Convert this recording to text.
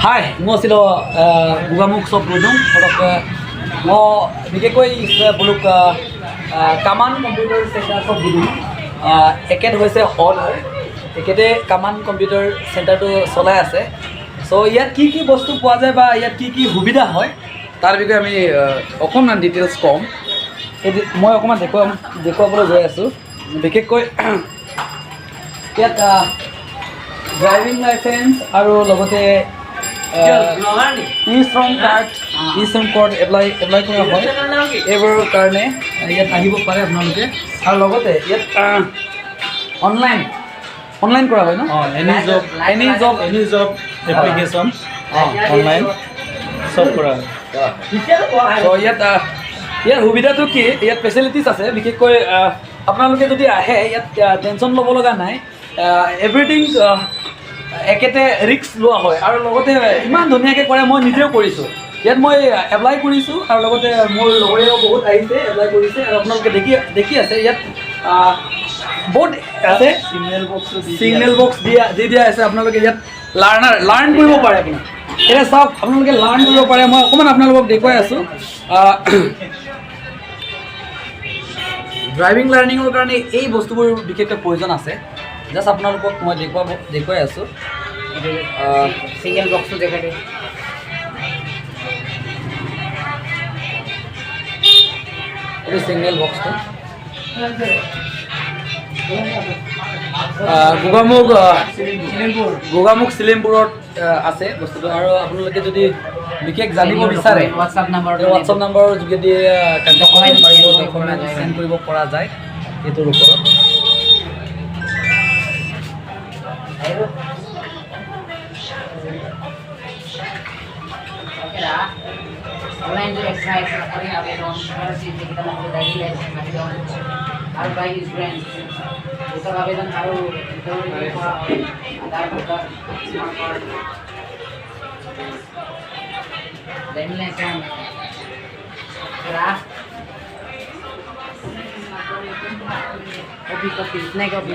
Hai, মই আছিলোঁ Gogamukh Silimpur ফটক মই বিশেষকৈ বোলো কামান কম্পিউটাৰ চেণ্টাৰ বুলিম একেট হৈছে হল হয় একেতে কামান কম্পিউটাৰ চেণ্টাৰটো চলাই আছে চ' ইয়াত কি কি বস্তু পোৱা যায় বা ইয়াত কি কি সুবিধা হয় তাৰ বিষয়ে আমি অকণমান ডিটেইলছ ক'ম মই অকণমান দেখুৱাবলৈ গৈ আছোঁ বিশেষকৈ ইয়াত ড্ৰাইভিং লাইচেন্স আৰু লগতে ই-শ্ৰম কাৰ্ড এপ্লাই কৰা হয় এইবোৰৰ কাৰণে ইয়াত আহিব পাৰে আপোনালোকে আৰু লগতে ইয়াত অনলাইন কৰা হয় ন এনি জব এপ্লিকেশ্যন অনলাইন চব কৰা হয় ত' ইয়াৰ সুবিধাটো কি ইয়াত ফেচিলিটিছ আছে বিশেষকৈ আপোনালোকে যদি আহে ইয়াত টেনশ্যন ল'ব লগা নাই এভৰিথিং একেতে ৰিস্ক লোৱা হয় আৰু লগতে ইমান ধুনীয়াকৈ কৰে মই নিজেও কৰিছোঁ ইয়াত মই এপ্লাই কৰিছোঁ আৰু লগতে মোৰ লগৰীয়াও বহুত আহিছে এপ্লাই কৰিছে আৰু আপোনালোকে দেখি আছে ইয়াত বহুত আছে ছিগনেল বক্স দিয়া আছে আপোনালোকে ইয়াত লাৰ্ণ কৰিব পাৰে আপুনি এতিয়া চাওক আপোনালোকে লাৰ্ণ কৰিব পাৰে মই অকণমান আপোনালোকক দেখুৱাই আছোঁ ড্ৰাইভিং লাৰ্ণিঙৰ কাৰণে এই বস্তুবোৰ বিশেষকৈ প্ৰয়োজন আছে জাষ্ট আপোনালোকক মই দেখুৱাই আছোঁ সিঙ্গেল বক্সটো দেখাই দিই এইটো ছিগনেল বক্সটো গোগামুখ চিলিমপুৰত আছে বস্তুটো আৰু আপোনালোকে যদি বিশেষ জানিব বিচাৰে হোৱাটছআপ নাম্বাৰৰ যোগেদি ডকুমেণ্ট চেণ্ড কৰিব পৰা যায় এইটোৰ ওপৰত অনলাইন যে এক্সট্রা করে আবেদন স্কলারশিপ থেকে আমাদের ড্রাইভিং লাইসেন্স আবেদন আর বাই হিজ ফ্রেন্ডস ওসব আবেদন আরও Aadhaar card smart card driving licence copy नहीं कॉपी